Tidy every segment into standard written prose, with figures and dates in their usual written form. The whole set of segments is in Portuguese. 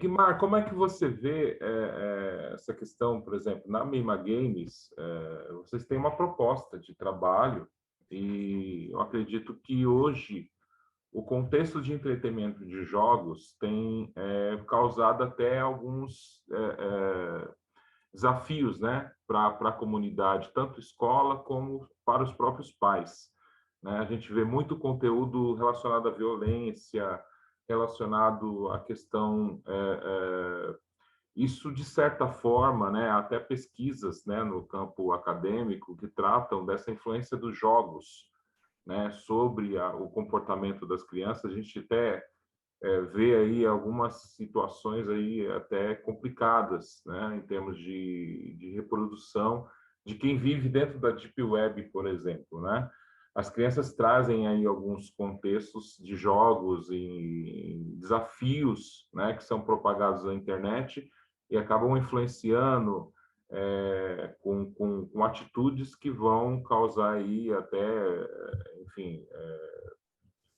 Guimar, como é que você vê essa questão, por exemplo, na Mima Games, vocês têm uma proposta de trabalho e eu acredito que hoje o contexto de entretenimento de jogos tem causado até alguns desafios, né, para a comunidade, tanto escola como para os próprios pais, né? A gente vê muito conteúdo relacionado à violência, relacionado à questão isso de certa forma, né, até pesquisas, né, no campo acadêmico que tratam dessa influência dos jogos, né, sobre o comportamento das crianças. A gente até vê aí algumas situações aí até complicadas, né, em termos de reprodução de quem vive dentro da Deep Web, por exemplo, né? As crianças trazem aí alguns contextos de jogos e desafios, né, que são propagados na internet e acabam influenciando com atitudes que vão causar aí até, enfim,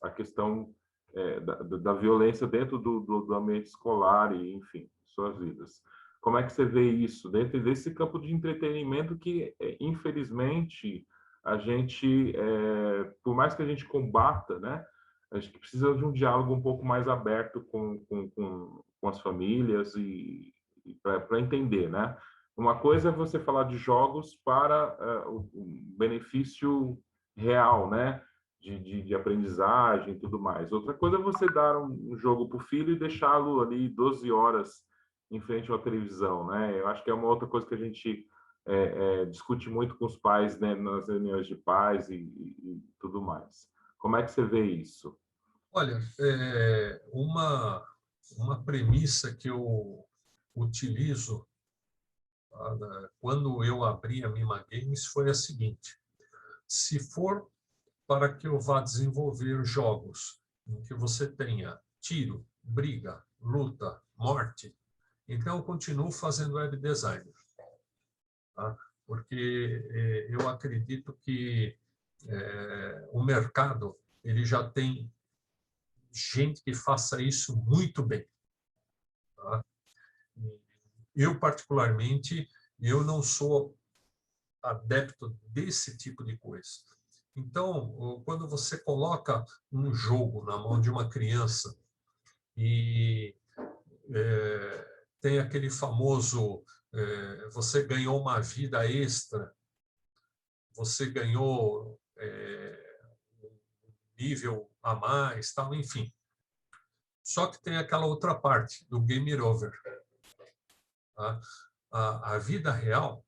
a questão da violência dentro do ambiente escolar e, enfim, suas vidas. Como é que você vê isso dentro desse campo de entretenimento que, infelizmente, a gente, por mais que a gente combata, né, a gente precisa de um diálogo um pouco mais aberto com as famílias e para entender, né? Uma coisa é você falar de jogos para o benefício real, né? De aprendizagem e tudo mais. Outra coisa é você dar um jogo para o filho e deixá-lo ali 12 horas em frente à televisão, né? Eu acho que é uma outra coisa que a gente discute muito com os pais, né, nas reuniões de pais e tudo mais. Como é que você vê isso? Olha, uma premissa que eu utilizo quando eu abri a Mima Games foi a seguinte: se for para que eu vá desenvolver jogos em que você tenha tiro, briga, luta, morte, então eu continuo fazendo web design, tá? Porque eu acredito que o mercado ele já tem gente que faça isso muito bem, tá? Eu, particularmente, eu não sou adepto desse tipo de coisa. Então, quando você coloca um jogo na mão de uma criança e tem aquele famoso você ganhou uma vida extra, você ganhou um nível a mais, tal, enfim. Só que tem aquela outra parte do game over. Tá? A vida real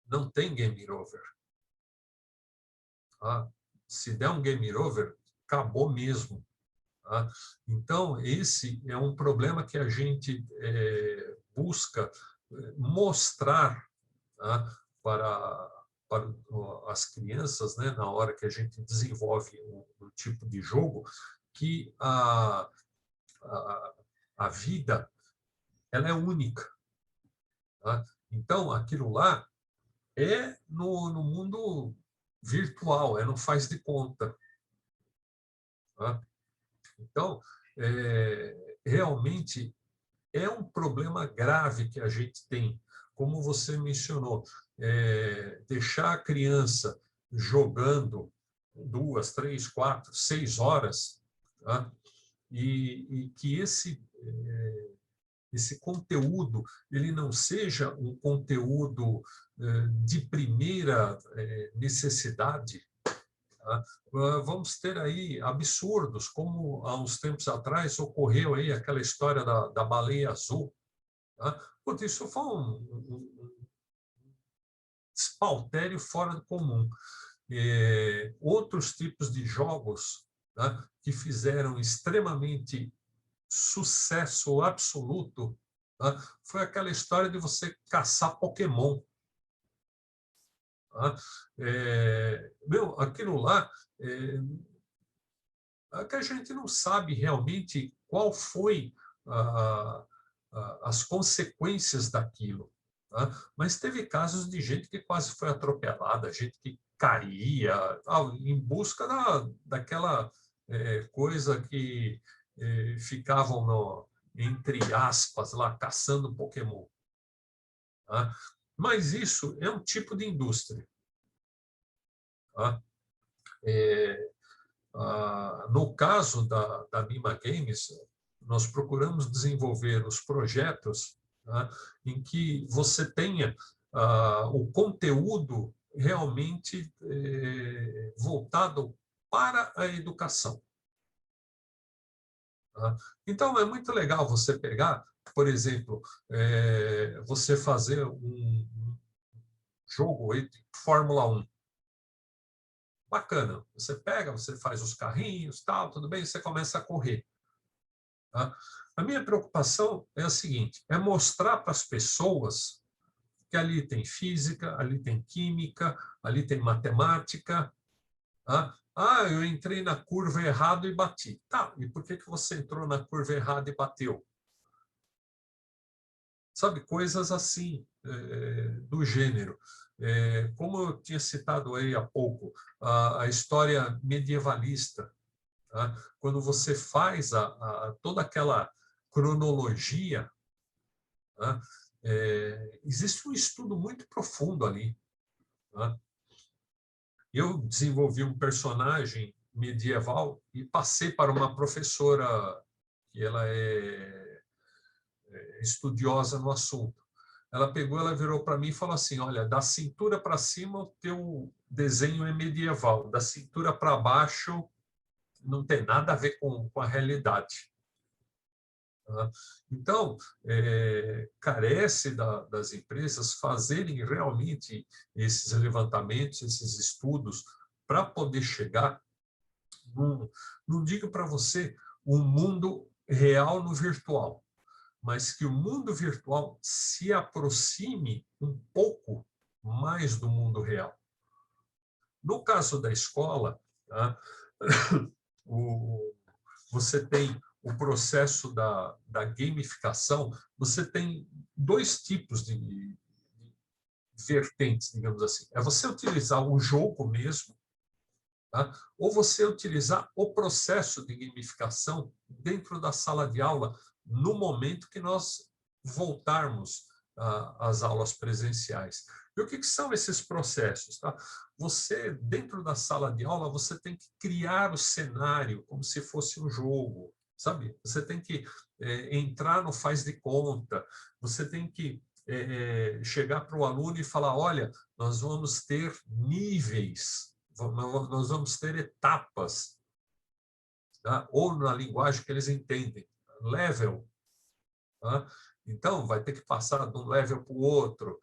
não tem game over. Tá? Se der um game over, acabou mesmo. Tá? Então, esse é um problema que a gente busca mostrar, tá? para as crianças, né, na hora que a gente desenvolve um tipo de jogo, que a vida ela é única. Tá? Então, aquilo lá é no mundo virtual, não faz de conta. Tá? Então, realmente é um problema grave que a gente tem, como você mencionou, deixar a criança jogando 2, 3, 4, 6 horas, tá? E que esse conteúdo ele não seja um conteúdo de primeira necessidade. Tá? Vamos ter aí absurdos, como há uns tempos atrás ocorreu aí aquela história da baleia azul. Tá? Putz, isso foi um espaltério fora do comum. Outros tipos de jogos, tá, que fizeram extremamente sucesso absoluto, tá, foi aquela história de você caçar Pokémon. Tá? Aquilo lá é que a gente não sabe realmente qual foi as consequências daquilo. Tá? Mas teve casos de gente que quase foi atropelada, gente que caía em busca daquela coisa que ficavam entre aspas, lá, caçando Pokémon. Tá? Mas isso é um tipo de indústria. Tá? No caso da Mima Games, nós procuramos desenvolver os projetos, tá, em que você tenha o conteúdo realmente voltado para a educação. Tá? Então, é muito legal você pegar, por exemplo, você fazer um jogo de Fórmula 1. Bacana. Você pega, você faz os carrinhos, tal, tudo bem, você começa a correr. Tá? A minha preocupação é a seguinte, é mostrar para as pessoas que ali tem física, ali tem química, ali tem matemática. Tá? Ah, eu entrei na curva errado e bati. Tá, e por que você entrou na curva errada e bateu? Sabe, coisas assim, do gênero. Como eu tinha citado aí há pouco, a história medievalista, tá? Quando você faz toda aquela cronologia, tá? Existe um estudo muito profundo ali. Tá? Eu desenvolvi um personagem medieval e passei para uma professora que ela é estudiosa no assunto. Ela pegou, ela virou para mim e falou assim, olha, da cintura para cima o teu desenho é medieval, da cintura para baixo não tem nada a ver com a realidade. Então, carece das empresas fazerem realmente esses levantamentos, esses estudos, para poder chegar, não digo para você, um mundo real no virtual, mas que o mundo virtual se aproxime um pouco mais do mundo real. No caso da escola, tá? Você tem o processo da gamificação, você tem dois tipos de vertentes, digamos assim. É você utilizar o jogo mesmo, tá? Ou você utilizar o processo de gamificação dentro da sala de aula no momento que nós voltarmos às aulas presenciais. E o que são esses processos? Tá? Você, dentro da sala de aula, você tem que criar o cenário como se fosse um jogo, sabe? Você tem que entrar no faz de conta, você tem que chegar para o aluno e falar, olha, nós vamos ter níveis, nós vamos ter etapas, tá? Ou na linguagem que eles entendem, level. Tá? Então, vai ter que passar de um level para o outro.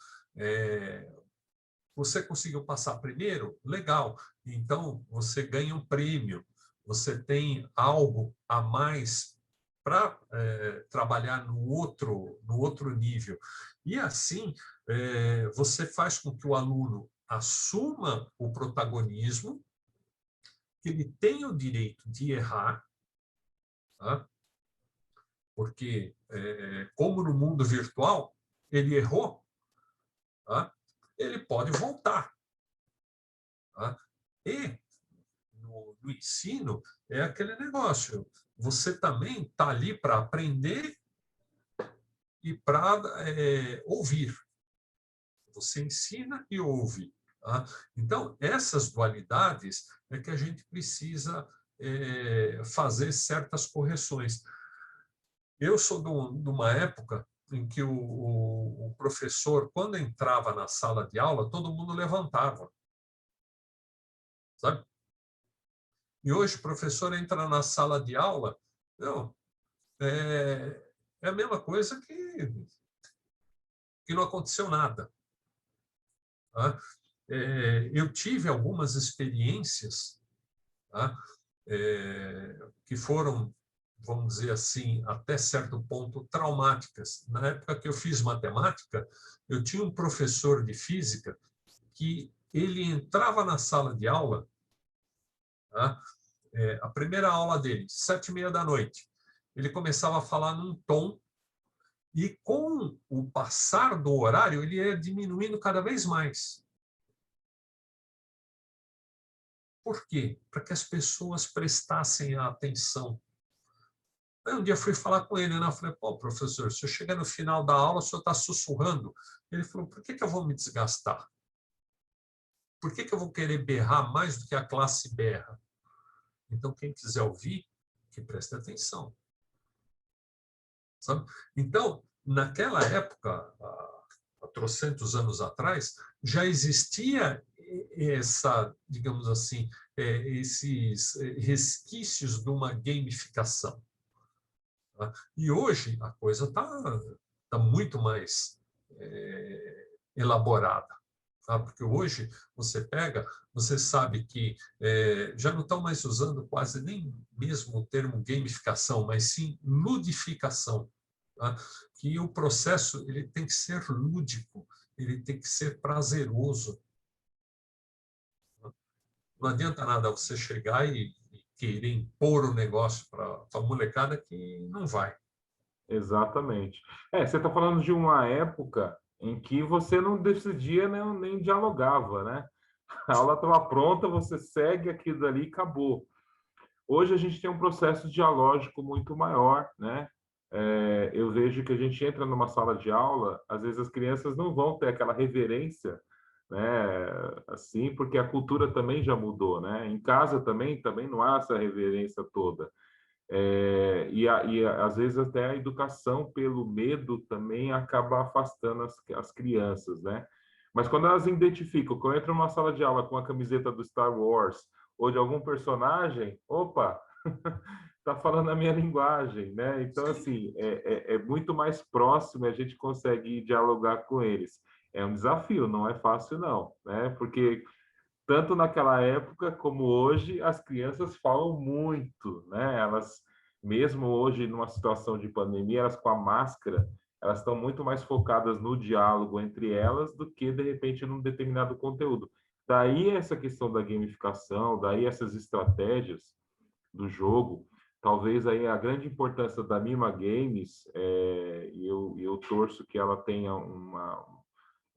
Você conseguiu passar primeiro? Legal. Então, você ganha um prêmio. Você tem algo a mais para trabalhar no outro nível. E assim, você faz com que o aluno assuma o protagonismo, que ele tenha o direito de errar, tá? Porque, como no mundo virtual, ele errou, tá? Ele pode voltar. Tá? E no ensino é aquele negócio, você também está ali para aprender e para ouvir. Você ensina e ouve. Tá? Então, essas dualidades é que a gente precisa fazer certas correções. Eu sou de uma época em que o professor, quando entrava na sala de aula, todo mundo levantava. Sabe? E hoje o professor entra na sala de aula, não, é a mesma coisa que não aconteceu nada. Tá? Eu tive algumas experiências, tá? Que foram, vamos dizer assim, até certo ponto traumáticas. Na época que eu fiz matemática, eu tinha um professor de física que ele entrava na sala de aula, tá? A primeira aula dele, 7h30 da noite, ele começava a falar num tom e com o passar do horário ele ia diminuindo cada vez mais. Por quê? Para que as pessoas prestassem atenção. Aí um dia fui falar com ele, né? Eu falei, pô, professor, se eu chegar no final da aula, o senhor está sussurrando. Ele falou, por que eu vou me desgastar? Por que eu vou querer berrar mais do que a classe berra? Então, quem quiser ouvir, que preste atenção. Sabe? Então, naquela época, há trocentos anos atrás, já existia essa, digamos assim, esses resquícios de uma gamificação. Tá? E hoje a coisa está muito mais elaborada. Tá? Porque hoje você pega, você sabe que já não estão mais usando quase nem mesmo o termo gamificação, mas sim ludificação. Tá? Que o processo ele tem que ser lúdico, ele tem que ser prazeroso. Não adianta nada você chegar e querer impor o negócio para a molecada que não vai. Exatamente. Você está falando de uma época em que você não decidia nem dialogava, né? A aula estava pronta, você segue aquilo dali e acabou. Hoje a gente tem um processo dialógico muito maior, né? Eu vejo que a gente entra numa sala de aula, às vezes as crianças não vão ter aquela reverência, né? Assim, porque a cultura também já mudou, né? Em casa também não há essa reverência toda. Às vezes até a educação pelo medo também acaba afastando as crianças, né? Mas quando elas identificam, quando eu entro numa sala de aula com a camiseta do Star Wars ou de algum personagem, opa, tá falando a minha linguagem, né? Então, assim, é muito mais próximo e a gente consegue dialogar com eles. É um desafio, não é fácil, não, né? Porque tanto naquela época como hoje, as crianças falam muito, né? Elas, mesmo hoje, numa situação de pandemia, elas com a máscara, elas estão muito mais focadas no diálogo entre elas do que, de repente, num determinado conteúdo. Daí essa questão da gamificação, daí essas estratégias do jogo, talvez aí a grande importância da Mima Games, e eu torço que ela tenha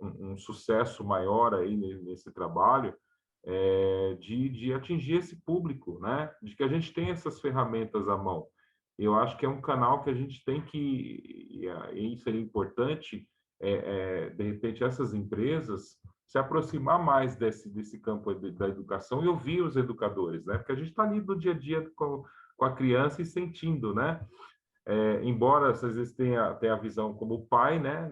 um sucesso maior aí nesse trabalho, de atingir esse público, né? De que a gente tem essas ferramentas à mão. Eu acho que é um canal que a gente tem que, e isso é importante, de repente, essas empresas se aproximar mais desse campo da educação e ouvir os educadores, né? Porque a gente está ali no dia a dia com a criança e sentindo, né? Embora às vezes tenha a visão como pai, né,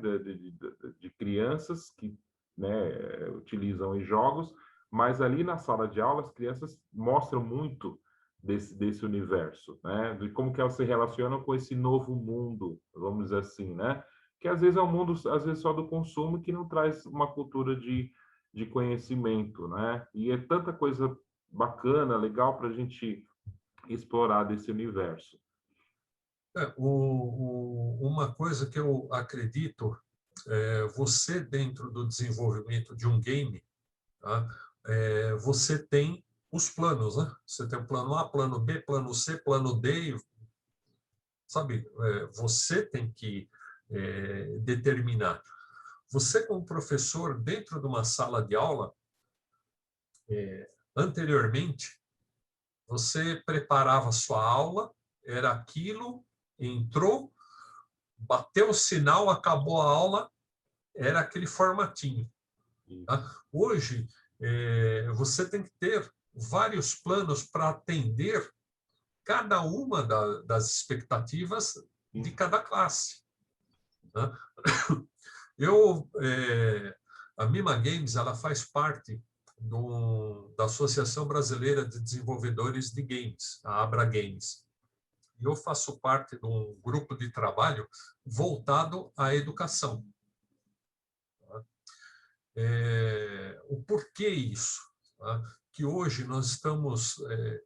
de crianças que, né, utilizam em jogos, mas ali na sala de aula as crianças mostram muito desse universo, né, de como que elas se relacionam com esse novo mundo, vamos dizer assim, né, que às vezes é um mundo às vezes só do consumo que não traz uma cultura de conhecimento, né, e é tanta coisa bacana, legal para a gente explorar desse universo. Uma coisa que eu acredito, você dentro do desenvolvimento de um game, tá? Você tem os planos, né? Você tem o plano A, plano B, plano C, plano D, sabe? Você tem que determinar. Você, como professor, dentro de uma sala de aula, anteriormente, você preparava a sua aula, era aquilo, entrou, bateu o sinal, acabou a aula, era aquele formatinho. Tá? Hoje, você tem que ter vários planos para atender cada uma das expectativas de cada classe. Tá? A Mima Games ela faz parte da Associação Brasileira de Desenvolvedores de Games, a Abra Games. E eu faço parte de um grupo de trabalho voltado à educação. O porquê isso? Tá? Que hoje nós estamos,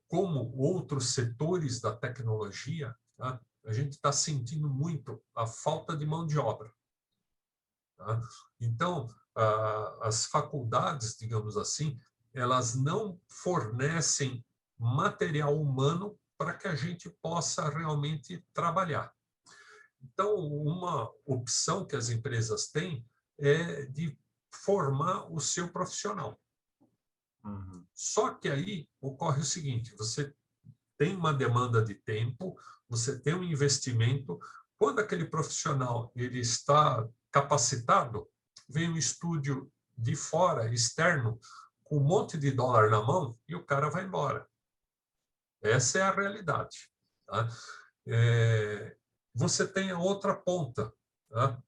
como outros setores da tecnologia, tá? A gente está sentindo muito a falta de mão de obra. Tá? Então, as faculdades, digamos assim, elas não fornecem material humano para que a gente possa realmente trabalhar. Então, uma opção que as empresas têm é de formar o seu profissional. Só que aí ocorre o seguinte, você tem uma demanda de tempo, você tem um investimento. Quando aquele profissional ele está capacitado, vem um estúdio de fora, externo, com um monte de dólar na mão, e o cara vai embora. Essa é a realidade. Tá? Você tem a outra ponta, tá?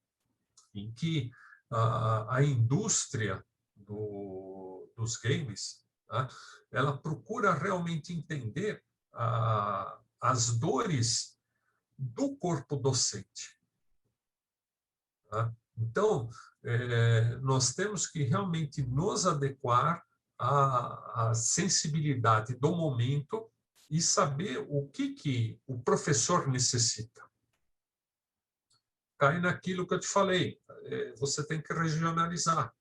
Em que a indústria dos games, tá? Ela procura realmente entender as dores do corpo docente. Tá? Então, nós temos que realmente nos adequar à sensibilidade do momento e saber o que o professor necessita. Cai naquilo que eu te falei, você tem que regionalizar,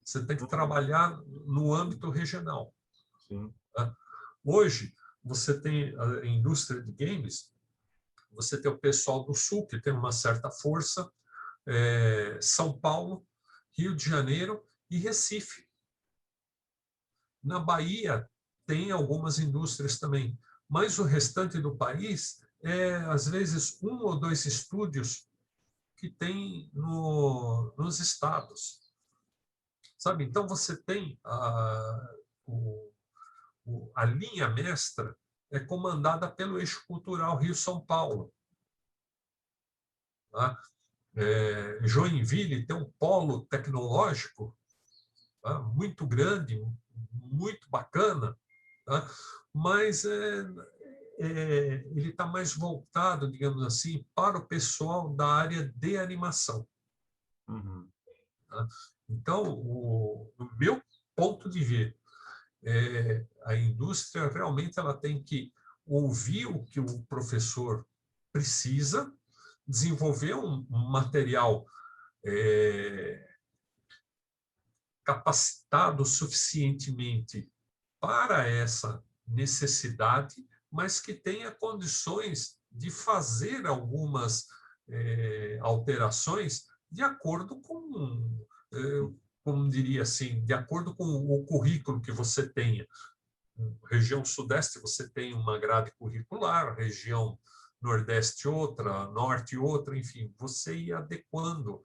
você tem que trabalhar no âmbito regional. Sim. Tá? Hoje, você tem a indústria de games, você tem o pessoal do Sul, que tem uma certa força, São Paulo, Rio de Janeiro e Recife. Na Bahia, tem algumas indústrias também, mas o restante do país às vezes, 1 ou 2 estúdios que tem nos estados. Sabe? Então, você tem a linha mestra é comandada pelo eixo cultural Rio-São Paulo. Tá? Joinville tem um polo tecnológico, tá? Muito grande, muito bacana, tá? Mas ele está mais voltado, digamos assim, para o pessoal da área de animação. Uhum. Tá? Então, no meu ponto de ver, a indústria realmente ela tem que ouvir o que o professor precisa, desenvolver um material capacitado suficientemente para essa necessidade, mas que tenha condições de fazer algumas alterações de acordo com, como diria assim, de acordo com o currículo que você tenha. Região Sudeste você tem uma grade curricular, região Nordeste outra, Norte outra, enfim, você ir adequando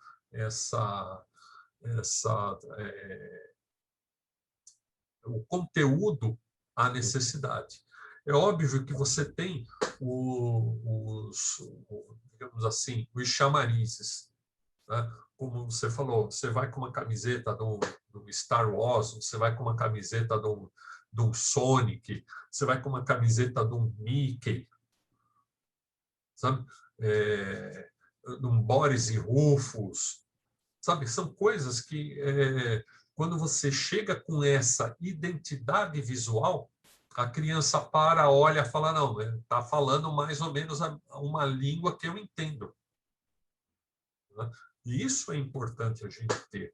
o conteúdo à necessidade. É óbvio que você tem digamos assim, os chamarizes. Né? Como você falou, você vai com uma camiseta do Star Wars, você vai com uma camiseta do Sonic, você vai com uma camiseta do Mickey, sabe? De um Boris e Rufus, sabe? São coisas que, quando você chega com essa identidade visual, a criança para, olha, fala, não, está falando mais ou menos uma língua que eu entendo. Né? E isso é importante a gente ter.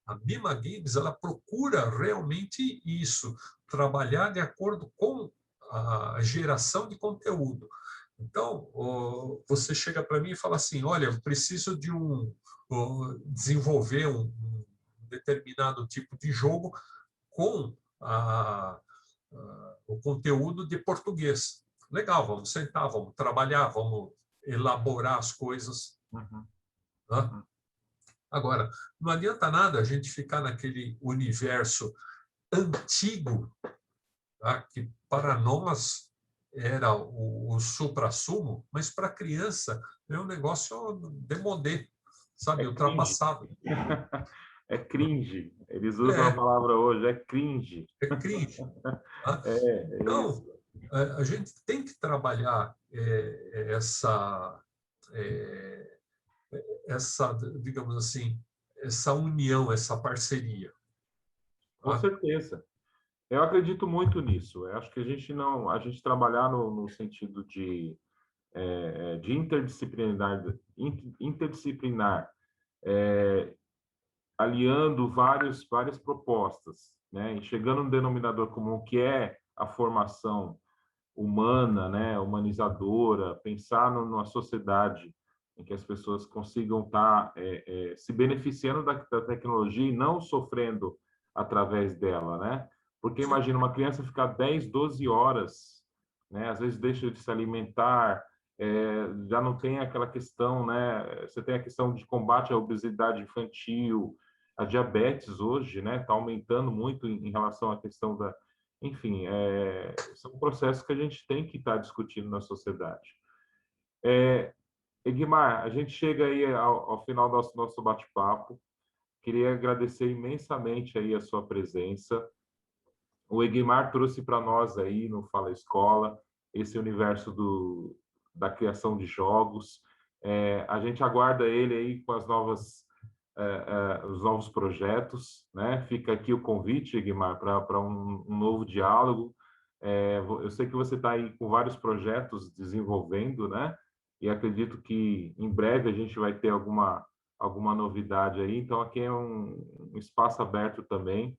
A Mima Games, ela procura realmente isso, trabalhar de acordo com a geração de conteúdo. Então, você chega para mim e fala assim, olha, eu preciso de desenvolver um determinado tipo de jogo com o conteúdo de português. Legal, vamos sentar, vamos trabalhar, vamos elaborar as coisas. Uhum. Né? Agora, não adianta nada a gente ficar naquele universo antigo, tá? Que para nós era o suprassumo, mas para a criança é um negócio demodé, sabe, Cringe. ultrapassado. É cringe. Eles usam a É, palavra hoje, é cringe. é cringe. Tá? É Então, isso. a gente tem que trabalhar essa, digamos assim, essa união, essa parceria. Com Tá? certeza. Eu acredito muito nisso. Eu acho que a gente trabalhar no sentido de interdisciplinar, aliando várias propostas, né, e chegando num denominador comum que é a formação humana, né, humanizadora, pensar numa sociedade em que as pessoas consigam estar se beneficiando da tecnologia e não sofrendo através dela, né? Porque imagina uma criança ficar 10, 12 horas, né? Às vezes deixa de se alimentar, já não tem aquela questão, né? Você tem a questão de combate à obesidade infantil, a diabetes hoje, né? Está aumentando muito em relação à questão da... Enfim, são processos que a gente tem que estar discutindo na sociedade. Egmar, a gente chega aí ao final do nosso bate-papo. Queria agradecer imensamente aí a sua presença. O Egmar trouxe para nós aí no Fala Escola esse universo da criação de jogos. A gente aguarda ele aí com os novos projetos, né? Fica aqui o convite, Egmar, para um novo diálogo. Eu sei que você está aí com vários projetos desenvolvendo, né? E acredito que em breve a gente vai ter alguma novidade aí. Então, aqui é um espaço aberto também.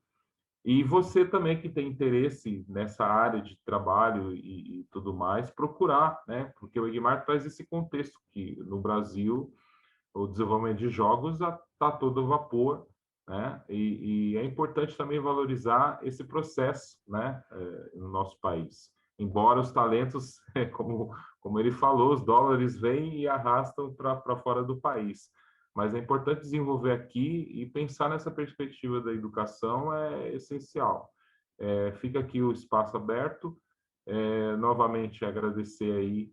E você também que tem interesse nessa área de trabalho e tudo mais, procurar, né? Porque o Egmar traz esse contexto que no Brasil o desenvolvimento de jogos está todo vapor, né? E é importante também valorizar esse processo, né? No nosso país. Embora os talentos, como ele falou, os dólares vêm e arrastam para fora do país. Mas é importante desenvolver aqui e pensar nessa perspectiva da educação é essencial. Fica aqui o espaço aberto. Novamente agradecer aí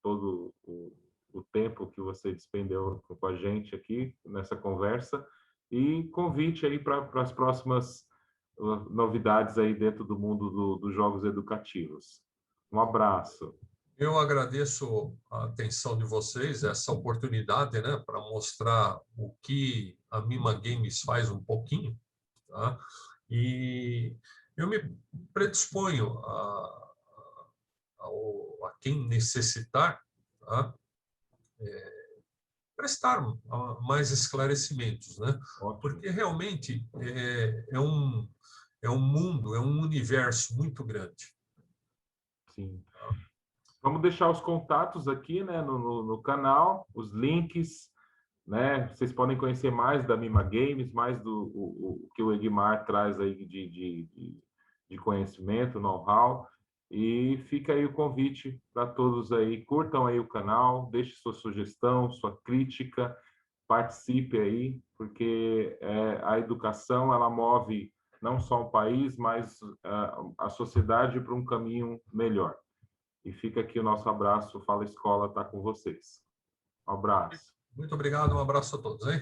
todo o tempo que você despendeu com a gente aqui nessa conversa e convite aí para as próximas novidades aí dentro do mundo dos jogos educativos. Um abraço. Eu agradeço a atenção de vocês, essa oportunidade, né, para mostrar o que a Mima Games faz um pouquinho, tá? E eu me predisponho a quem necessitar, tá? Prestar mais esclarecimentos, né? Ótimo. Porque realmente é um mundo, é um universo muito grande. Sim. Vamos deixar os contatos aqui, né, no canal, os links, né? Vocês podem conhecer mais da Mima Games, mais o que o Egmar traz aí de conhecimento, know-how. E fica aí o convite para todos aí, curtam aí o canal, deixe sua sugestão, sua crítica, participe aí, porque a educação ela move não só o país, mas a sociedade para um caminho melhor. E fica aqui o nosso abraço, Fala Escola está com vocês. Um abraço. Muito obrigado, um abraço a todos, hein?